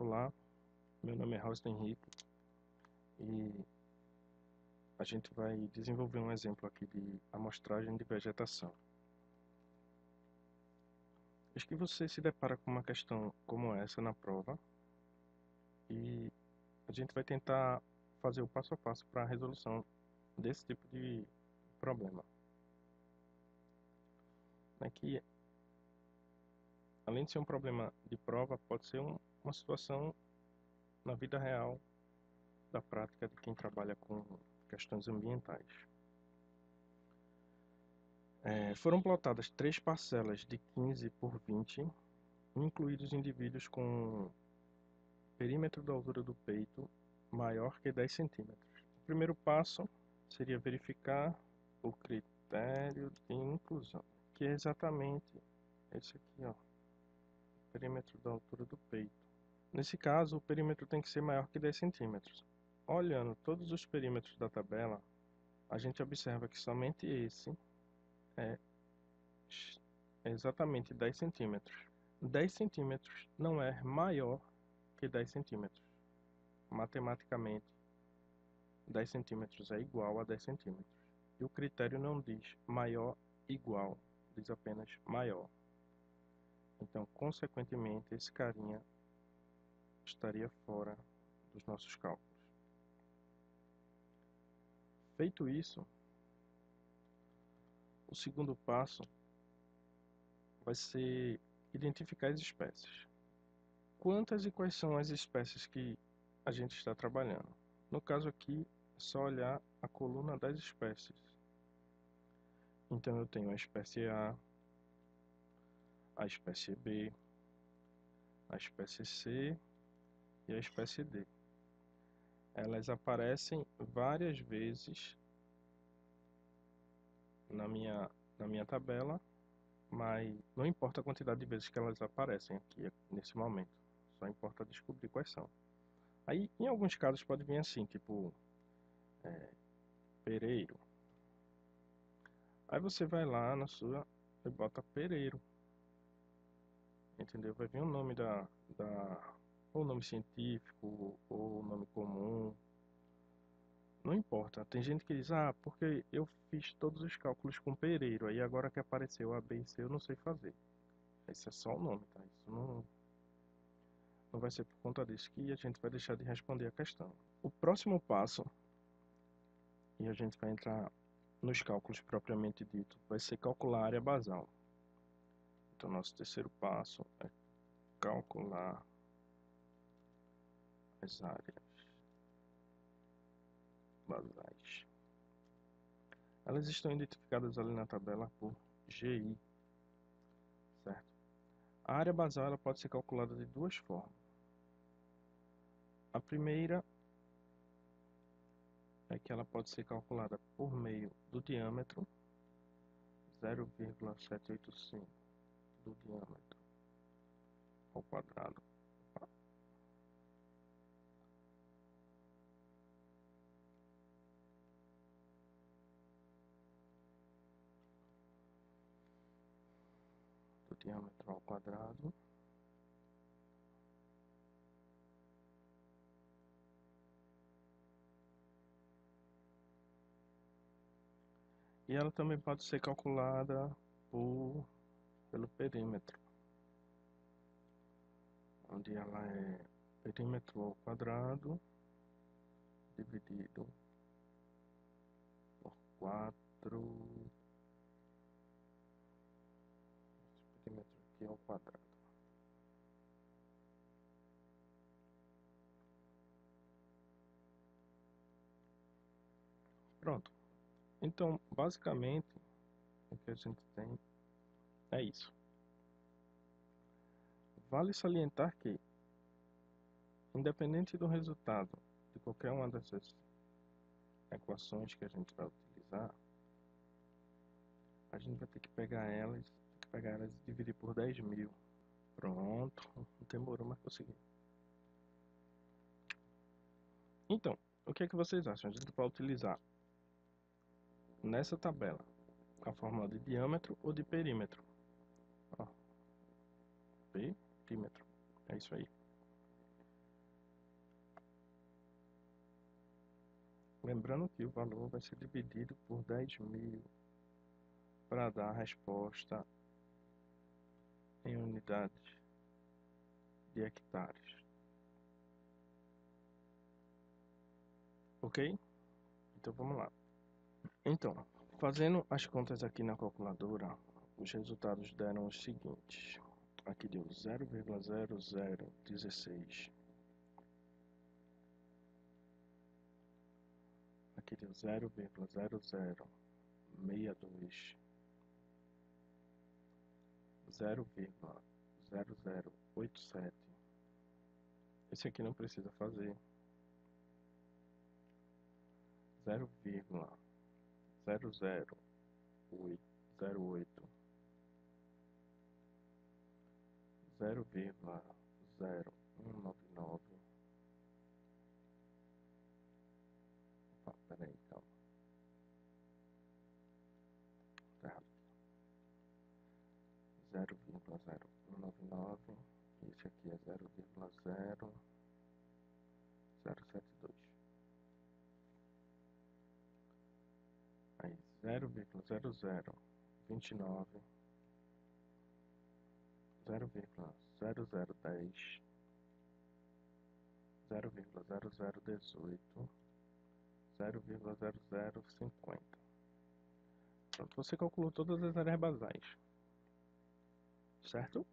Olá, meu nome é Rosta Henrique e a gente vai desenvolver um exemplo aqui de amostragem de vegetação. Acho que você se depara com uma questão como essa na prova e a gente vai tentar fazer o passo a passo para a resolução desse tipo de problema. Que, além de ser um problema de prova, pode ser uma situação na vida real da prática de quem trabalha com questões ambientais. Foram plotadas 3 parcelas de 15 por 20, incluídos indivíduos com perímetro da altura do peito maior que 10 centímetros. O primeiro passo seria verificar o critério de inclusão, que é exatamente esse aqui, ó, perímetro da altura do peito. Nesse caso, o perímetro tem que ser maior que 10 centímetros. Olhando todos os perímetros da tabela, a gente observa que somente esse é exatamente 10 centímetros. 10 centímetros não é maior que 10 centímetros. Matematicamente, 10 centímetros é igual a 10 centímetros. E o critério não diz maior igual, diz apenas maior. Então, consequentemente, esse carinha estaria fora dos nossos cálculos. Feito isso, o segundo passo vai ser identificar as espécies. Quantas e quais são as espécies que a gente está trabalhando? No caso aqui, é só olhar a coluna das espécies. Então eu tenho a espécie a espécie B, a espécie C e a espécie D. Elas aparecem várias vezes na minha tabela, mas não importa a quantidade de vezes que elas aparecem aqui nesse momento, só importa descobrir quais são. Aí, em alguns casos, pode vir assim, tipo pereiro. Aí você vai lá na sua e bota pereiro, entendeu? Vai vir o nome ou nome científico, ou nome comum. Não importa. Tem gente que diz, porque eu fiz todos os cálculos com pereiro, aí agora que apareceu A, B e C eu não sei fazer. Esse é só o nome, tá? Isso não vai ser por conta disso que a gente vai deixar de responder a questão. O próximo passo, e a gente vai entrar nos cálculos propriamente dito, vai ser calcular a área basal. Então, nosso terceiro passo é calcular as áreas basais. Elas estão identificadas ali na tabela por GI, certo? A área basal ela pode ser calculada de duas formas. A primeira é que ela pode ser calculada por meio do diâmetro, 0,785 do diâmetro ao quadrado. Do diâmetro ao quadrado. E ela também pode ser calculada pelo perímetro, onde ela é perímetro ao quadrado dividido por 4. Esse perímetro aqui ao quadrado. Pronto. Então, basicamente, o que a gente tem é isso. Vale salientar que, independente do resultado de qualquer uma dessas equações que a gente vai utilizar, a gente vai ter que pegar elas e dividir por 10.000. Pronto, não demorou, mas consegui. Então, o que é que vocês acham? A gente vai utilizar nessa tabela a fórmula de diâmetro ou de perímetro? Ó, perímetro, é isso aí. Lembrando que o valor vai ser dividido por 10.000 para dar a resposta em unidades de hectares. Ok? Então vamos lá. Então, fazendo as contas aqui na calculadora, os resultados deram os seguintes. Aqui deu 0,0016. Aqui deu 0,0062. 0,0087. Esse aqui não precisa fazer. 0,00808. 0,0199. Opa, peraí, calma. Tá errado. 0,0199. Esse aqui é 0,0072. Aí 0,0029. 0,0010. 0,0018. 0,0050. Pronto, você calculou todas as áreas basais, certo?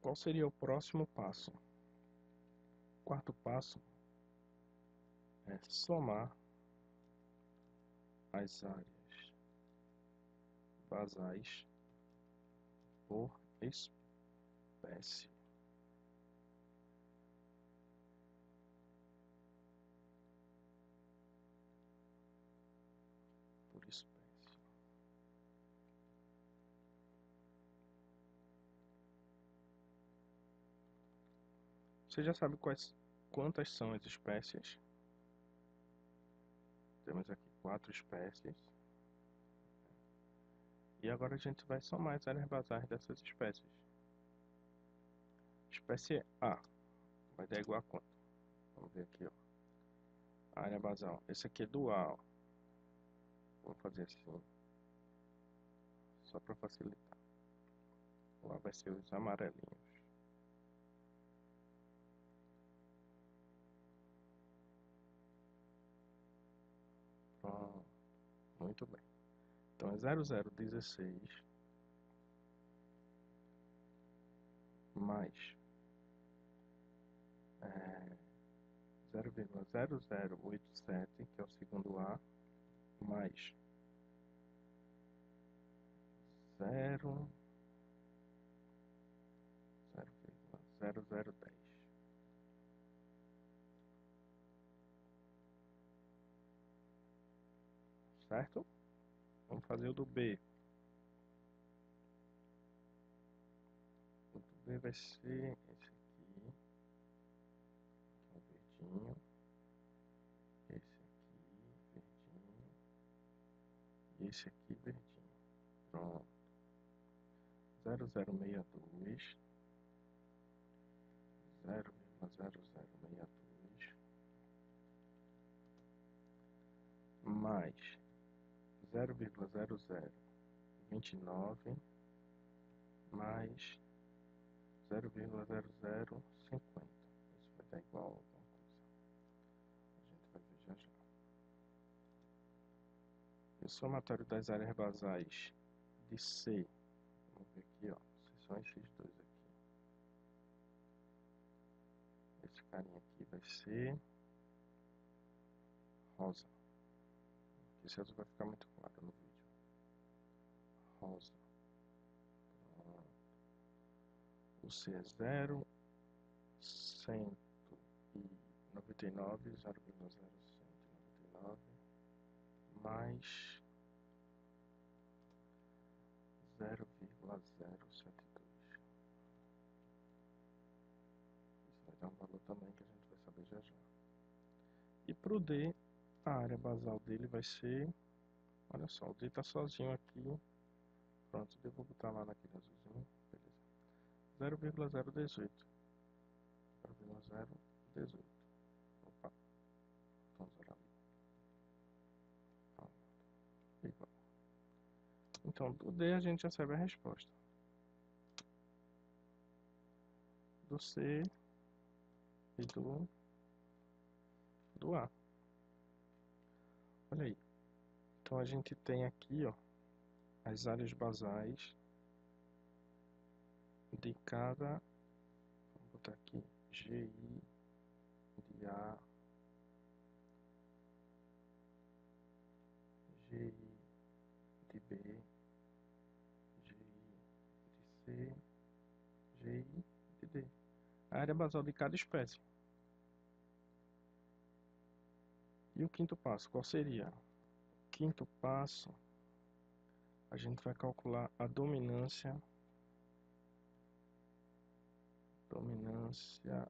Qual seria o próximo passo? O quarto passo é somar as áreas basais por espécie. Por espécie. Você já sabe quantas são as espécies? Temos aqui 4 espécies. E agora a gente vai somar as áreas basais dessas espécies. Espécie A vai dar igual a quanto? Vamos ver aqui, ó. A área basal. Esse aqui é do A, ó. Vou fazer assim, só para facilitar. Lá vai ser os amarelinhos. Pronto. Muito bem. Então é 0016 mais 0,0087, que é o segundo A, mais 0,0010. Certo? Vamos fazer o do B. O do B vai ser esse aqui, que é o verdinho. Esse aqui, verdinho. E esse aqui, verdinho. Pronto. 0062. 0,0062 mais 0,0029 mais 0,0050. Isso vai dar igual a alguma coisa. A gente vai ver já já. E o somatório das áreas basais de C. Vamos ver aqui, ó. São esses dois aqui. Esse carinha aqui vai ser rosa. Esse azul vai ficar muito claro no vídeo. Rosa. O C é 0,199 mais 0,072. Isso vai dar um valor também que a gente vai saber já já. E para o D, a área basal dele vai ser, olha só, o D está sozinho aqui. Pronto, eu vou botar lá naquele azulzinho, beleza. 0,018. 0,018. Opa. Então, do D a gente já sabe a resposta. Do C e do A. Olha aí. Então, a gente tem aqui, ó, as áreas basais de cada, vou botar aqui, GI de A, GI de B, GI de C, GI de D. A área basal de cada espécie. E o quinto passo, qual seria? O quinto passo, a gente vai calcular a dominância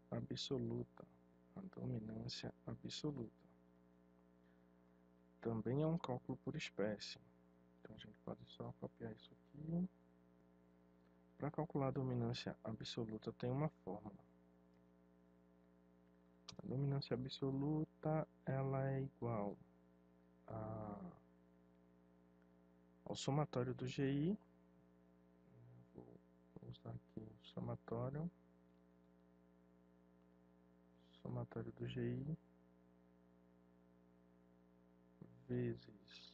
absoluta. A dominância absoluta. Também é um cálculo por espécie. Então a gente pode só copiar isso aqui. Para calcular a dominância absoluta tem uma fórmula. A dominância absoluta ela é igual ao somatório do GI. Vou usar aqui o somatório do GI vezes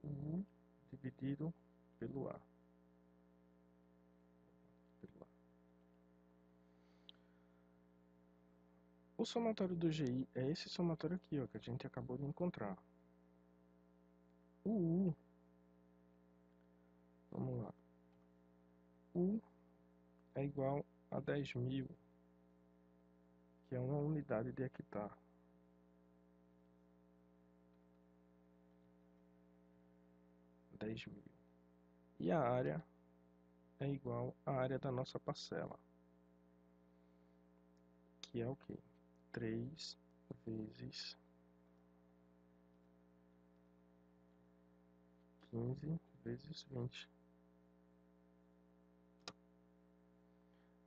U dividido pelo A. O somatório do GI é esse somatório aqui, ó, que a gente acabou de encontrar. O U, vamos lá. U é igual a 10.000, que é uma unidade de hectare. E a área é igual à área da nossa parcela, que é o quê? 3 vezes 15 vezes 20.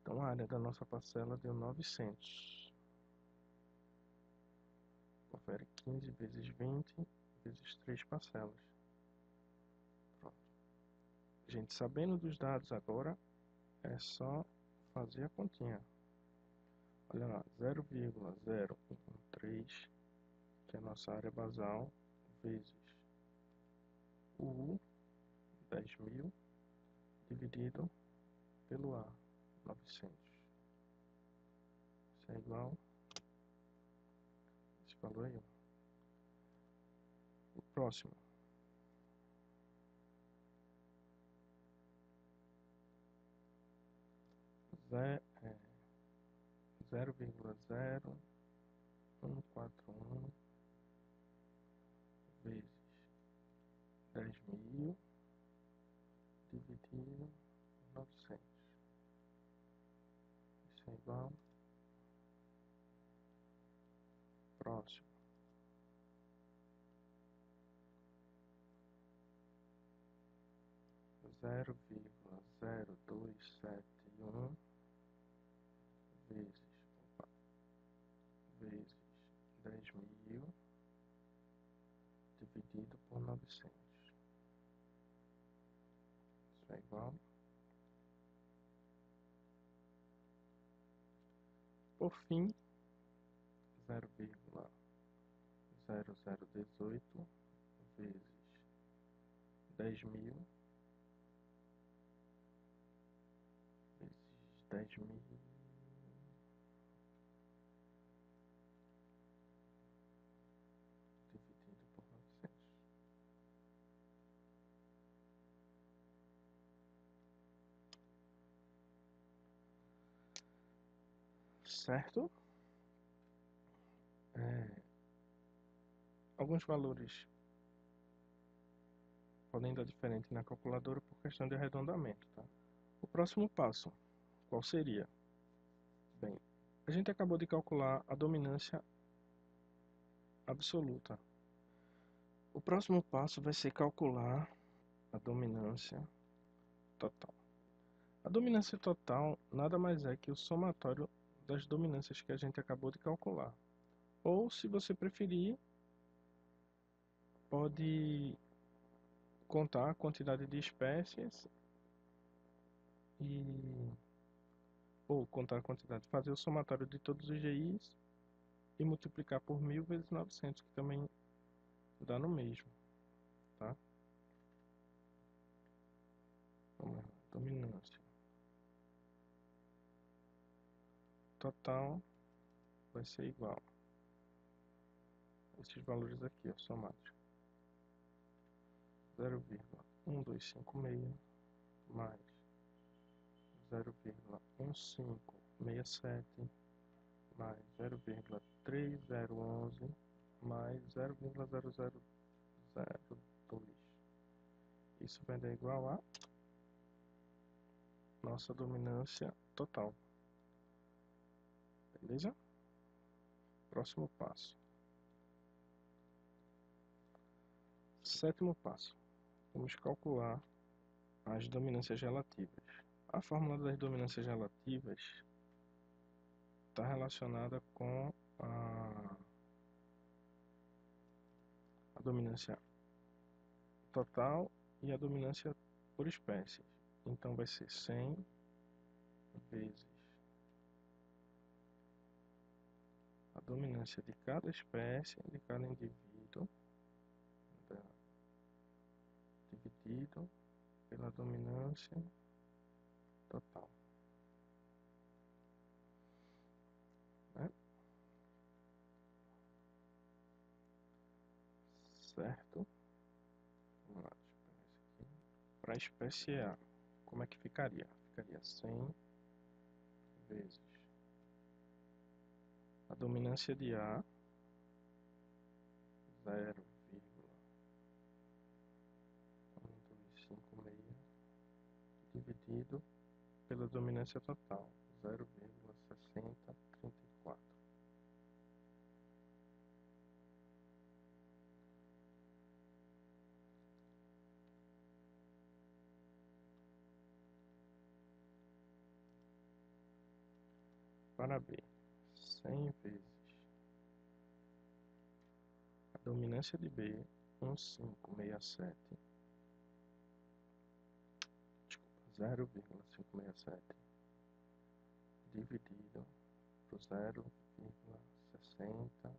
Então a área da nossa parcela deu 900. Confere 15 vezes 20 vezes 3 parcelas. Pronto. Gente, sabendo dos dados agora, é só fazer a continha. Olha lá, 0,013, que é a nossa área basal, vezes o U, 10.000, dividido pelo A, 900. Isso é igual esse valor aí. O próximo. É 0,0141 vezes 10.000 dividido por 900. Isso é igual. Próximo. 0,0271 vezes 10.000 dividido por 900. Isso é igual. Por fim, 0,0018 vezes 10.000 vezes 10.000 dividido por 900. Certo? Alguns valores podem dar diferente na calculadora por questão de arredondamento, tá? O próximo passo, qual seria? Bem, a gente acabou de calcular a dominância absoluta. O próximo passo vai ser calcular a dominância total. A dominância total nada mais é que o somatório das dominâncias que a gente acabou de calcular. Ou, se você preferir, pode contar a quantidade de espécies e ou contar a quantidade, fazer o somatório de todos os GIs e multiplicar por 1000 vezes 900, que também dá no mesmo, tá? Vamos lá, dominância total vai ser igual a esses valores aqui, ó, somados. 0,1256 mais 0,1567 mais 0,3011 mais 0,0002. Isso vai dar igual a nossa dominância total. Beleza? Próximo passo. Sétimo passo. Vamos calcular as dominâncias relativas. A fórmula das dominâncias relativas está relacionada com a dominância total e a dominância por espécie. Então vai ser 100 vezes a dominância de cada espécie, de cada indivíduo, dividido pela dominância total. Né? Certo? Vamos lá, deixa eu pegar isso aqui. Para a espécie A, como é que ficaria? Ficaria 100 vezes a dominância de A, 0,1256, dividido pela dominância total, 0,6034. Para B, 100 vezes a dominância de B, 1567, desculpa, 0,567, dividido por 0,6034.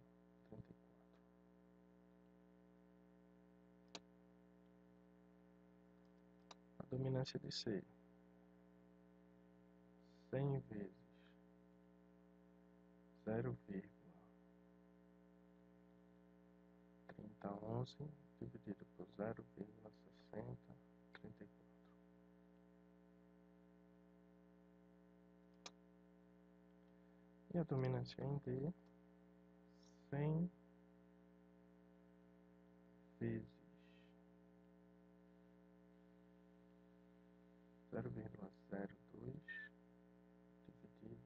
A dominância de C, 100 vezes 0,3011 dividido por 0,6034. E a dominância em D, 100 vezes 0,02 dividido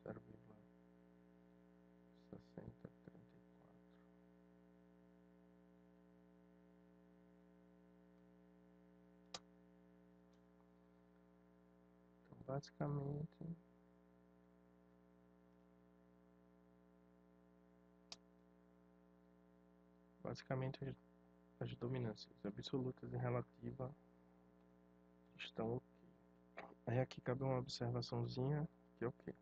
0,6034. Então, basicamente as dominâncias absolutas e relativa estão ok. Aí aqui cabe uma observaçãozinha que é o quê?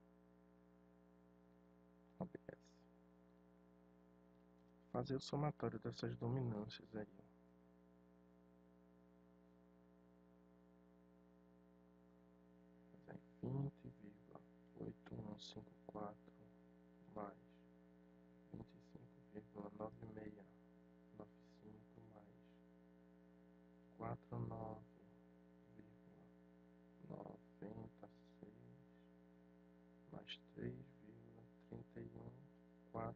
OBS. Fazer o somatório dessas dominâncias aí. 20,8154 mais 25,9695 mais 49,96 mais 3,3146.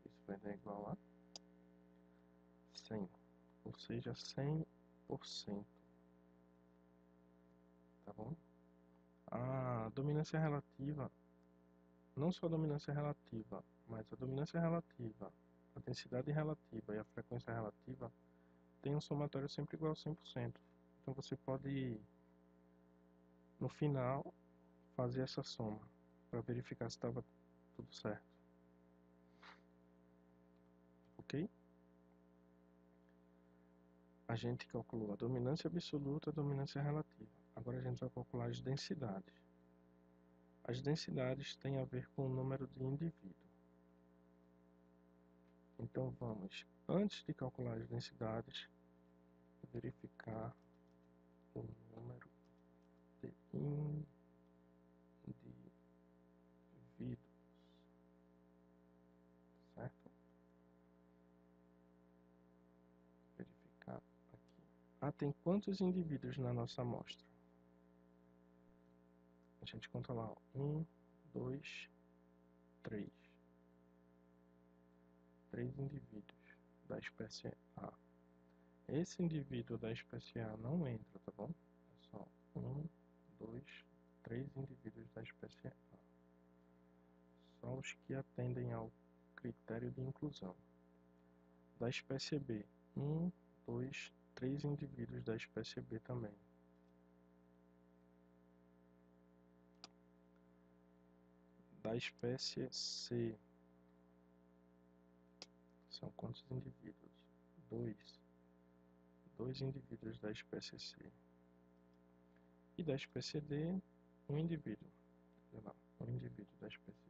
Isso vai dar igual a 100, ou seja, 100%. Tá bom? A dominância relativa, não só a dominância relativa, mas a dominância relativa, a densidade relativa e a frequência relativa tem um somatório sempre igual a 100%. Então você pode, no final, fazer essa soma para verificar se estava tudo certo. Ok? A gente calculou a dominância absoluta e a dominância relativa. Agora a gente vai calcular as densidades. As densidades têm a ver com o número de indivíduos. Então vamos, antes de calcular as densidades, verificar o número de indivíduos, certo? Verificar aqui. Tem quantos indivíduos na nossa amostra? A gente conta lá, 1, 2, 3. 3 indivíduos da espécie A. Esse indivíduo da espécie A não entra, tá bom? É só 1, 2, 3 indivíduos da espécie A. Só os que atendem ao critério de inclusão. Da espécie B, 1, 2, 3 indivíduos da espécie B também. Da espécie C, são quantos indivíduos? 2. 2 indivíduos da espécie C. E da espécie D, um indivíduo. Um indivíduo da espécie C.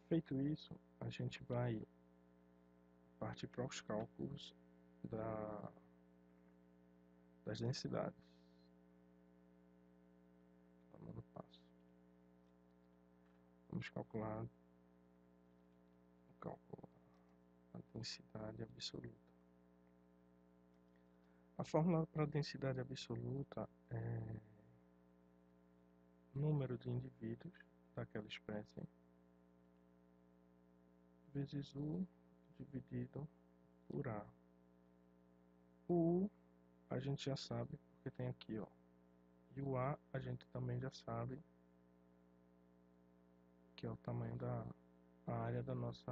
Feito isso, a gente vai partir para os cálculos das densidades. Vamos no passo. Vamos calcular a densidade absoluta. A fórmula para a densidade absoluta é número de indivíduos daquela espécie vezes U dividido por A. O U a gente já sabe porque tem aqui, ó. E o A a gente também já sabe que é o tamanho da área do nosso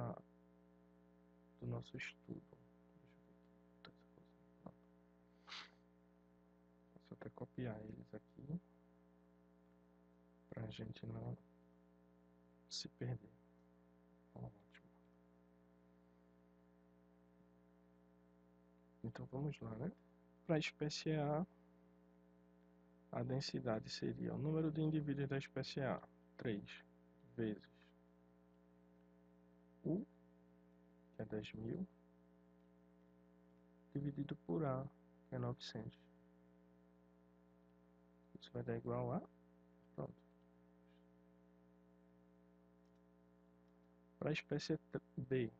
estudo. Posso até copiar eles aqui para a gente não se perder. Ótimo. Então vamos lá, né? Para a espécie a densidade seria o número de indivíduos da espécie A, 3, vezes U, que é 10.000, dividido por A, que é 900. Isso vai dar igual a... Pronto. Para a espécie B,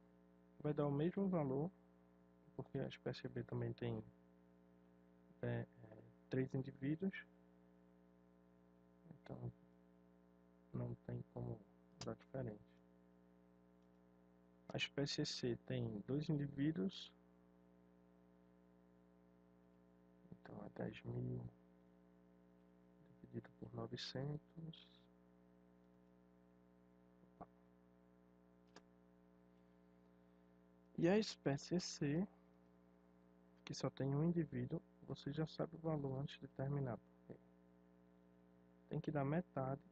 vai dar o mesmo valor, porque a espécie B também tem 3 indivíduos. Então, não tem como dar diferente. A espécie C tem 2 indivíduos. Então, é 10.000 dividido por 900. E a espécie C, que só tem um indivíduo, você já sabe o valor antes de terminar. Porque tem que dar metade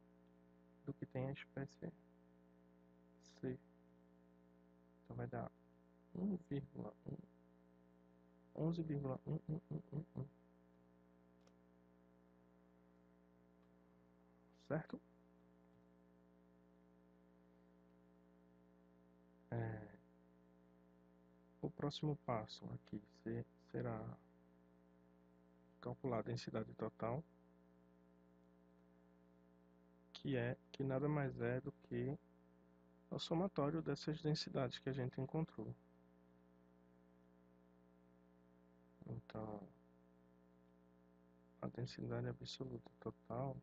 do que tem a espécie C. Então vai dar 11,11111. Certo? O próximo passo aqui será calcular a densidade total, que nada mais é do que o somatório dessas densidades que a gente encontrou. Então, a densidade absoluta total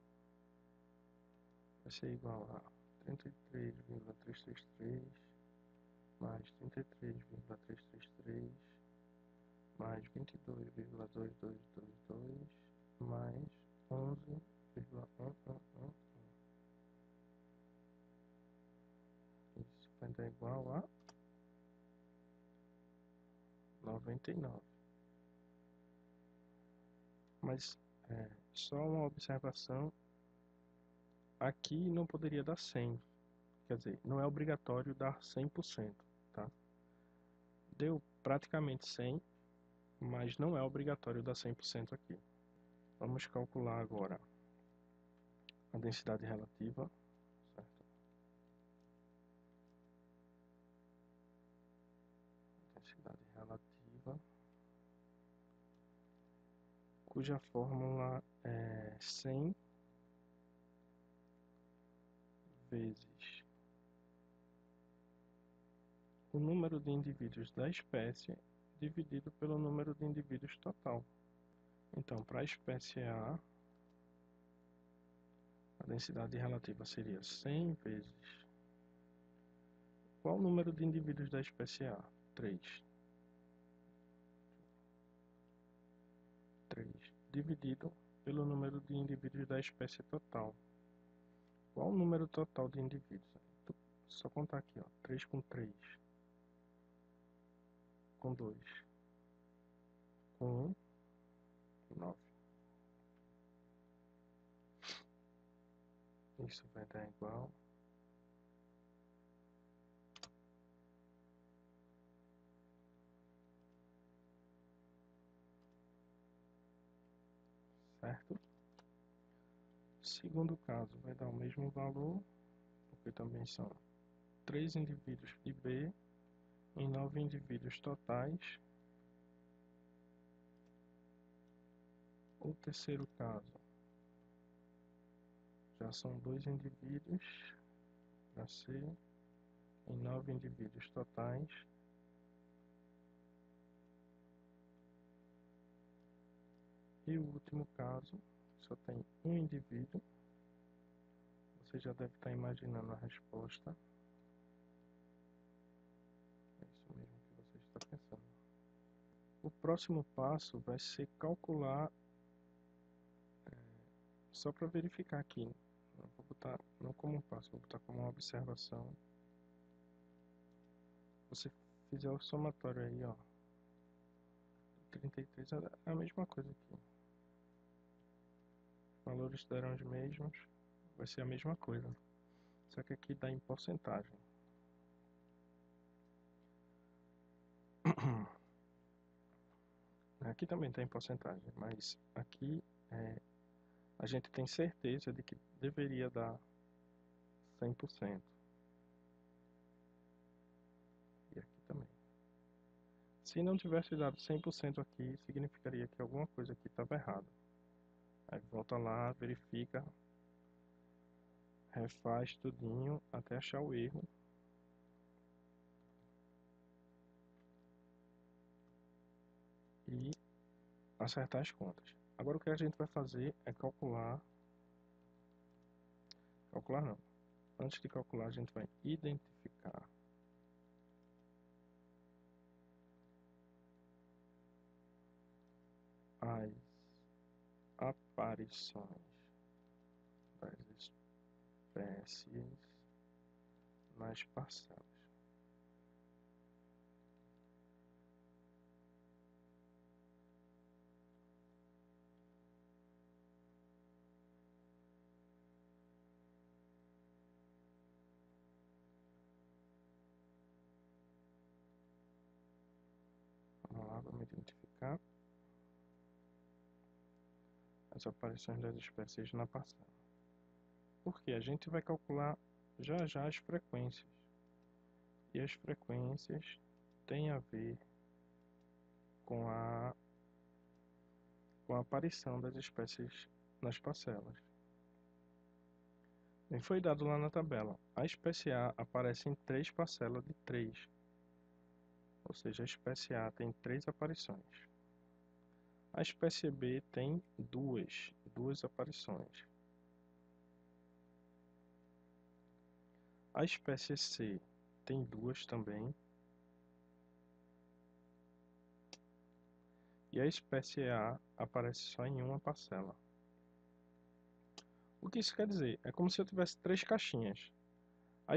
vai ser igual a 33,333 mais 33,333 mais 22,2222 mais 11,111. Isso vai dar igual a 99. Mas só uma observação, aqui não poderia dar 100, quer dizer, não é obrigatório dar 100%, tá? Deu praticamente 100, mas não é obrigatório dar 100% aqui. Vamos calcular agora a densidade relativa, certo? Densidade relativa, cuja fórmula é 100 vezes o número de indivíduos da espécie dividido pelo número de indivíduos total. Então, para a espécie A densidade relativa seria 100 vezes qual o número de indivíduos da espécie A? 3. 3 dividido pelo número de indivíduos da espécie total. Qual o número total de indivíduos? Só contar aqui, ó, 3 com 3, com 2, com 1, 9. Isso vai dar igual certo? Segundo caso, vai dar o mesmo valor, porque também são 3 indivíduos de B em 9 indivíduos totais. O terceiro caso, já são 2 indivíduos para C em 9 indivíduos totais. E o último caso, só tem um indivíduo. Você já deve estar imaginando a resposta. É isso mesmo que você está pensando. O próximo passo vai ser calcular, só para verificar aqui. Não vou botar não como um passo, vou botar como uma observação. Você fizer o somatório aí, ó, 33 é a mesma coisa aqui. Os valores darão os mesmos, vai ser a mesma coisa. Só que aqui dá em porcentagem. Aqui também está em porcentagem, mas aqui a gente tem certeza de que deveria dar 100%. E aqui também. Se não tivesse dado 100% aqui, significaria que alguma coisa aqui estava errada. Aí volta lá, verifica, refaz tudinho até achar o erro. E acertar as contas. Agora o que a gente vai fazer é calcular não. Antes de calcular, a gente vai identificar as aparições das espécies nas parcelas. Vamos lá, vamos identificar as aparições das espécies na parcela. Porque a gente vai calcular já já as frequências. E as frequências têm a ver com a aparição das espécies nas parcelas. E foi dado lá na tabela. A espécie A aparece em 3 parcelas de 3. Ou seja, a espécie A tem 3 aparições. A espécie B tem duas aparições. A espécie C tem 2 também. E a espécie A aparece só em uma parcela. O que isso quer dizer? É como se eu tivesse 3 caixinhas. A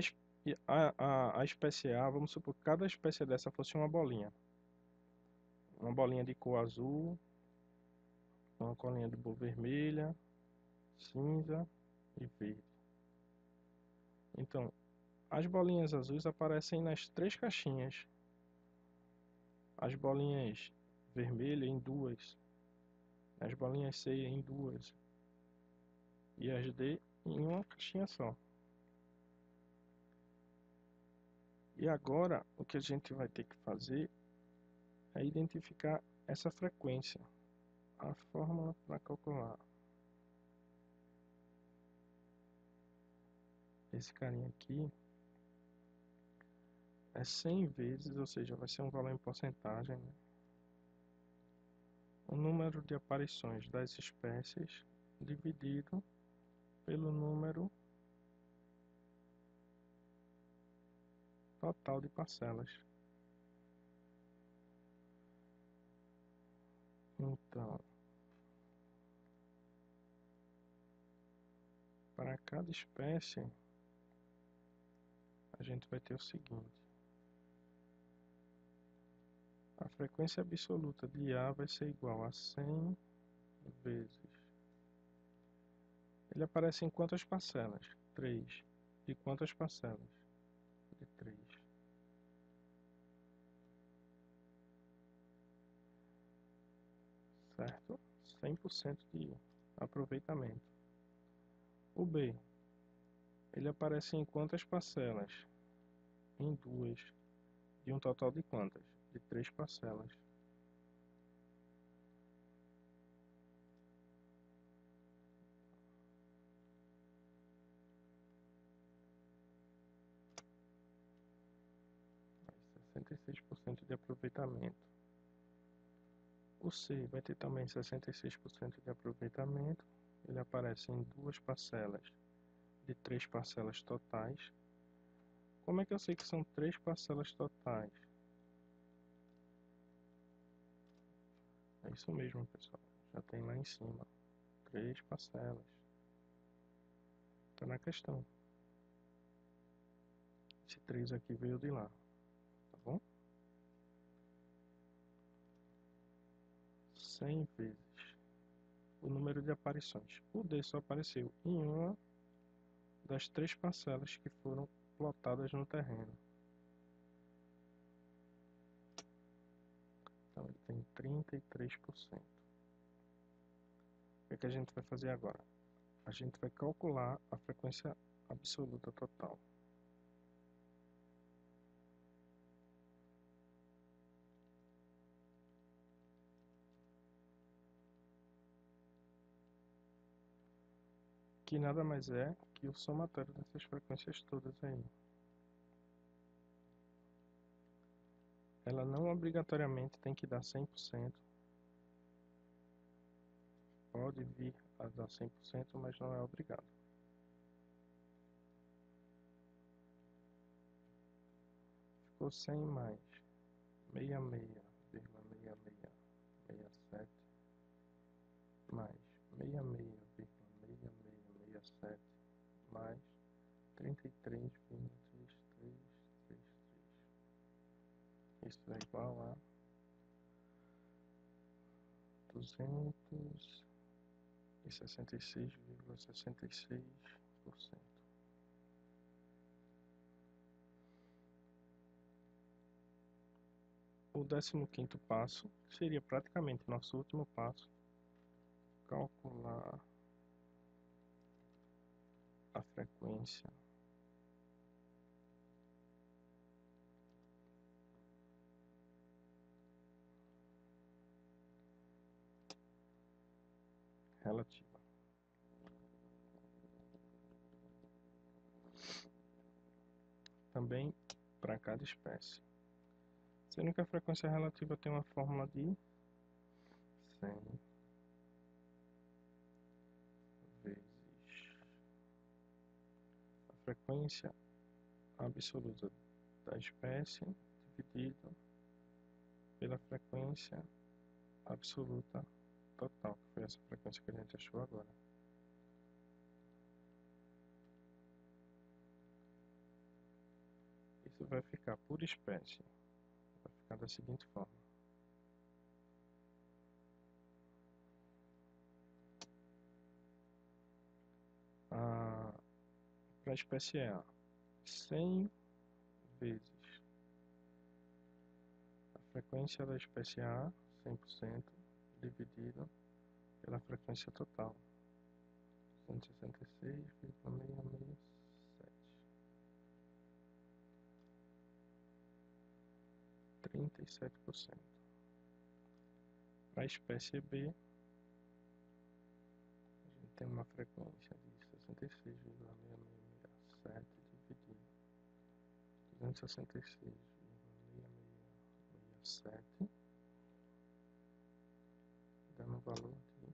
espécie A, vamos supor que cada espécie dessa fosse uma bolinha. Uma bolinha de cor azul, uma colinha de cor vermelha, cinza e verde. Então, as bolinhas azuis aparecem nas 3 caixinhas. as bolinhas vermelhas em duas, as bolinhas C em duas e as D em uma caixinha só. E agora o que a gente vai ter que fazer é identificar essa frequência, a fórmula para calcular. Esse carinha aqui é 100 vezes, ou seja, vai ser um valor em porcentagem, né? O número de aparições das espécies dividido pelo número total de parcelas. Então, para cada espécie, a gente vai ter o seguinte: a frequência absoluta de A vai ser igual a 100 vezes. Ele aparece em quantas parcelas? 3. De quantas parcelas? De 3. Certo? 100% de aproveitamento. O B, ele aparece em quantas parcelas? Em 2. De um total de quantas? De 3 parcelas. Aí, 66% de aproveitamento. O C vai ter também 66% de aproveitamento. Ele aparece em 2 parcelas de 3 parcelas totais. Como é que eu sei que são 3 parcelas totais? É isso mesmo, pessoal. Já tem lá em cima 3 parcelas. Está na questão. Esse 3 aqui veio de lá, tá bom? 100 vezes o número de aparições. O D só apareceu em uma das 3 parcelas que foram plotadas no terreno. Então ele tem 33%. O que a gente vai fazer agora? A gente vai calcular a frequência absoluta total. Que nada mais é que o somatório dessas frequências todas aí. Ela não obrigatoriamente tem que dar 100%. Pode vir a dar 100%, mas não é obrigado. Ficou 100 mais 66,6667 mais 66,6667 mais 33,3333. Isso é igual a 266,66%. O 15º passo seria praticamente nosso último passo: calcular a frequência relativa. Também para cada espécie. Sendo que a frequência relativa tem uma fórmula de 100 vezes a frequência absoluta da espécie dividido pela frequência absoluta total, que foi essa frequência que a gente achou agora. Isso vai ficar por espécie, vai ficar da seguinte forma: para a espécie A, 100 vezes a frequência da espécie A, 100%, dividido pela frequência total, 266,667. 37%. Para a espécie B, a gente tem uma frequência de 66,6667 dividido 266,6667, dando um valor de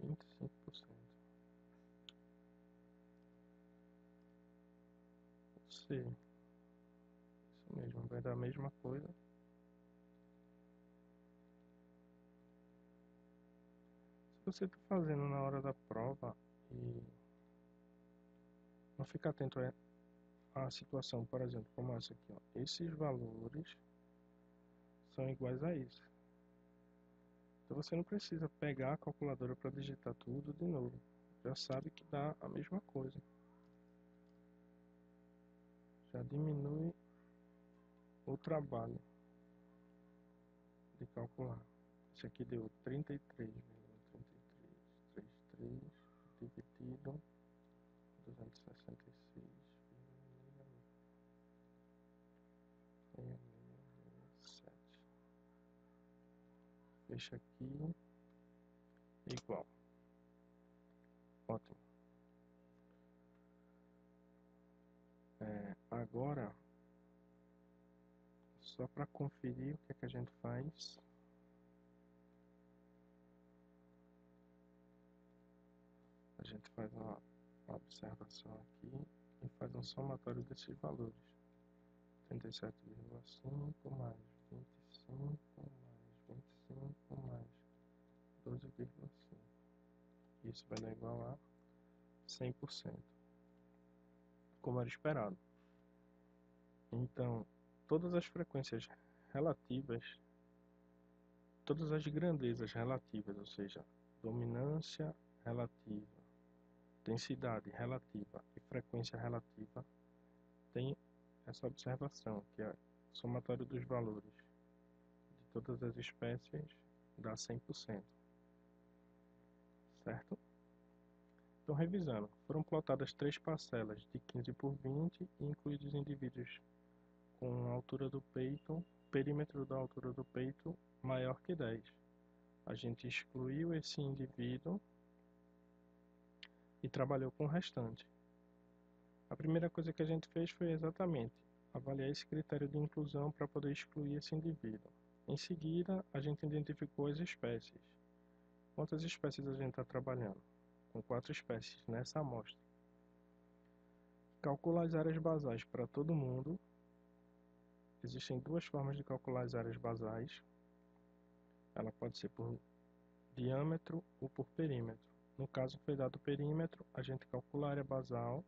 25%. C, isso mesmo, vai dar a mesma coisa. Se você está fazendo na hora da prova e não ficar atento à situação, por exemplo, como essa aqui, ó, esses valores são iguais a isso. Então você não precisa pegar a calculadora para digitar tudo de novo. Já sabe que dá a mesma coisa. Já diminui o trabalho de calcular. Esse aqui deu 33,3333 dividido 266,6667. Fecha aqui, igual. Ótimo. Agora, só para conferir o que é que a gente faz, a gente faz uma observação aqui e faz um somatório desses valores. 37,5 mais 25 mais 25 mais 12,5. Isso vai dar igual a 100%, como era esperado. Então, todas as frequências relativas, todas as grandezas relativas, ou seja, dominância relativa, densidade relativa e frequência relativa, tem essa observação, que é o somatório dos valores de todas as espécies dá 100%, certo? Então, revisando, foram plotadas 3 parcelas de 15 por 20 e incluídos indivíduos com a altura do peito, perímetro da altura do peito maior que 10. A gente excluiu esse indivíduo e trabalhou com o restante. A primeira coisa que a gente fez foi exatamente avaliar esse critério de inclusão para poder excluir esse indivíduo. Em seguida, a gente identificou as espécies. Quantas espécies a gente está trabalhando? Com 4 espécies nessa amostra. Calcula as áreas basais para todo mundo. Existem 2 formas de calcular as áreas basais. Ela pode ser por diâmetro ou por perímetro. No caso, foi dado o perímetro, a gente calcula a área basal.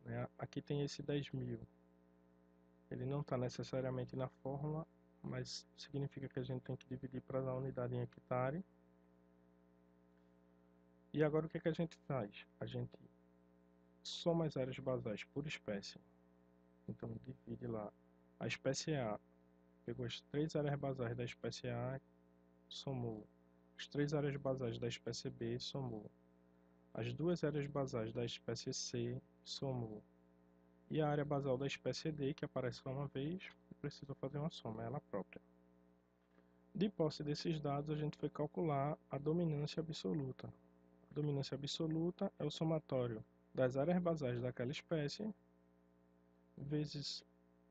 Né? Aqui tem esse 10.000. Ele não está necessariamente na fórmula, mas significa que a gente tem que dividir para dar a unidade em hectare. E agora o que é que a gente faz? A gente soma as áreas basais por espécie. Então divide lá. A espécie A pegou as 3 áreas basais da espécie A, somou. As 3 áreas basais da espécie B, somou. As 2 áreas basais da espécie C, somou. E a área basal da espécie D, que aparece só uma vez, precisa fazer uma soma, ela própria. De posse desses dados, a gente foi calcular a dominância absoluta. A dominância absoluta é o somatório das áreas basais daquela espécie vezes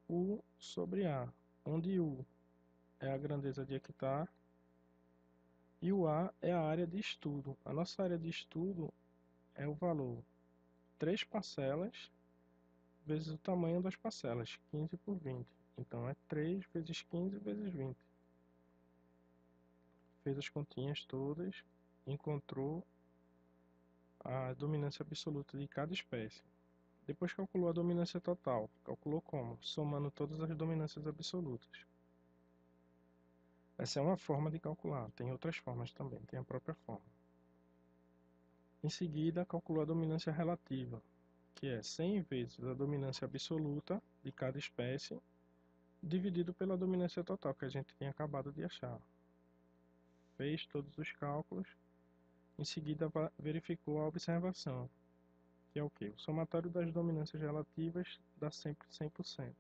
U sobre A, onde U é a grandeza de hectare e o A é a área de estudo. A nossa área de estudo é o valor 3 parcelas vezes o tamanho das parcelas, 15 por 20. Então é 3 vezes 15 vezes 20. Fez as continhas todas, encontrou a dominância absoluta de cada espécie. Depois calculou a dominância total. Calculou como? Somando todas as dominâncias absolutas. Essa é uma forma de calcular. Tem outras formas também, tem a própria forma. Em seguida, calculou a dominância relativa, que é 100 vezes a dominância absoluta de cada espécie, dividido pela dominância total que a gente tinha acabado de achar. Fez todos os cálculos, em seguida verificou a observação, que é o quê? O somatório das dominâncias relativas dá sempre 100%.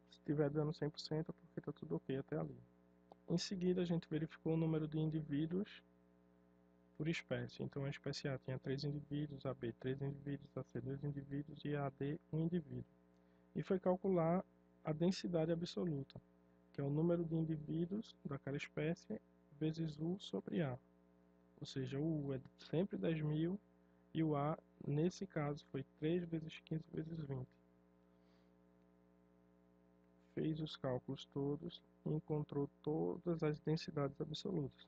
Se estiver dando 100% é porque está tudo ok até ali. Em seguida, a gente verificou o número de indivíduos por espécie. Então, a espécie A tinha 3 indivíduos, a B 3 indivíduos, a C 2 indivíduos e a D 1 indivíduo. E foi calcular a densidade absoluta, que é o número de indivíduos daquela espécie vezes U sobre A. Ou seja, o U é sempre 10.000 e o A, nesse caso, foi 3 vezes 15 vezes 20. Fez os cálculos todos e encontrou todas as densidades absolutas.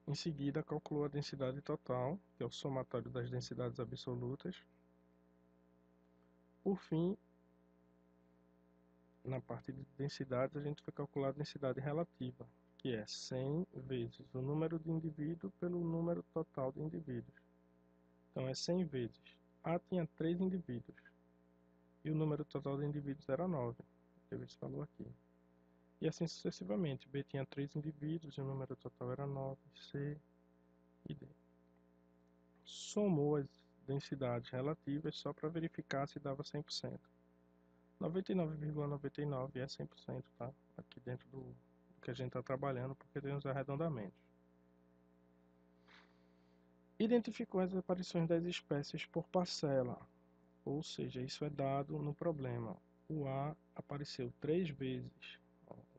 Em seguida, calculou a densidade total, que é o somatório das densidades absolutas. Por fim, na parte de densidades, a gente vai calcular a densidade relativa, que é 100 vezes o número de indivíduos pelo número total de indivíduos. Então, é 100 vezes. A tinha 3 indivíduos e o número total de indivíduos era 9, que a gente falou aqui. E assim sucessivamente. B tinha 3 indivíduos e o número total era 9, C e D. Somou as densidades relativas só para verificar se dava 100%. 99,99 é 100%, tá? Aqui dentro do que a gente está trabalhando, porque tem os arredondamentos. Identificou as aparições das espécies por parcela, ou seja, isso é dado no problema. O A apareceu 3 vezes,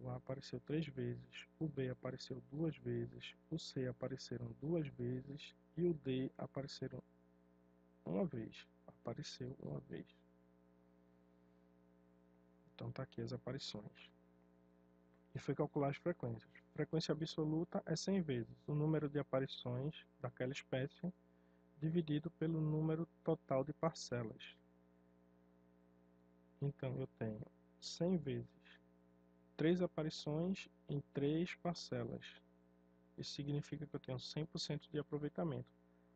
o A apareceu 3 vezes, o B apareceu 2 vezes, o C apareceram 2 vezes e o D apareceu uma vez. Então tá aqui as aparições. E foi calcular as frequências. Frequência absoluta é 100 vezes o número de aparições daquela espécie dividido pelo número total de parcelas. Então eu tenho 100 vezes 3 aparições em 3 parcelas. Isso significa que eu tenho 100% de aproveitamento.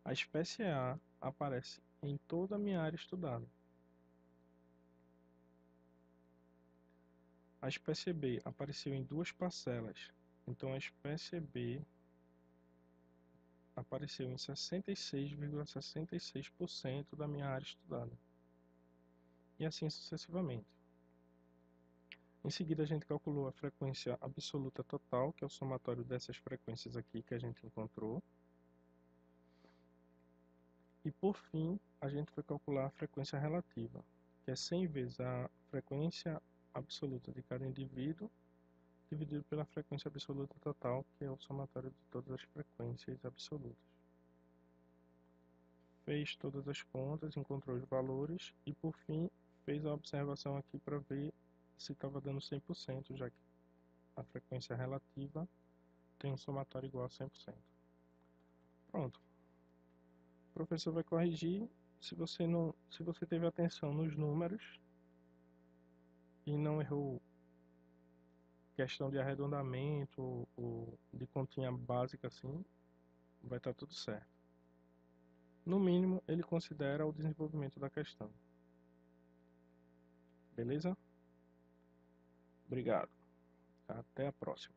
A espécie A aparece em toda a minha área estudada. A espécie B apareceu em 2 parcelas. Então a espécie B apareceu em 66,66% da minha área estudada. E assim sucessivamente. Em seguida, a gente calculou a frequência absoluta total, que é o somatório dessas frequências aqui que a gente encontrou. E por fim, a gente foi calcular a frequência relativa, que é 100 vezes a frequência absoluta de cada indivíduo, dividido pela frequência absoluta total, que é o somatório de todas as frequências absolutas. Fez todas as contas, encontrou os valores e por fim fez a observação aqui para ver se estava dando 100%, já que a frequência relativa tem um somatório igual a 100%. Pronto. O professor vai corrigir se você teve atenção nos números e não errou questão de arredondamento ou de continha básica assim, vai estar tudo certo. No mínimo, ele considera o desenvolvimento da questão. Beleza? Obrigado. Até a próxima.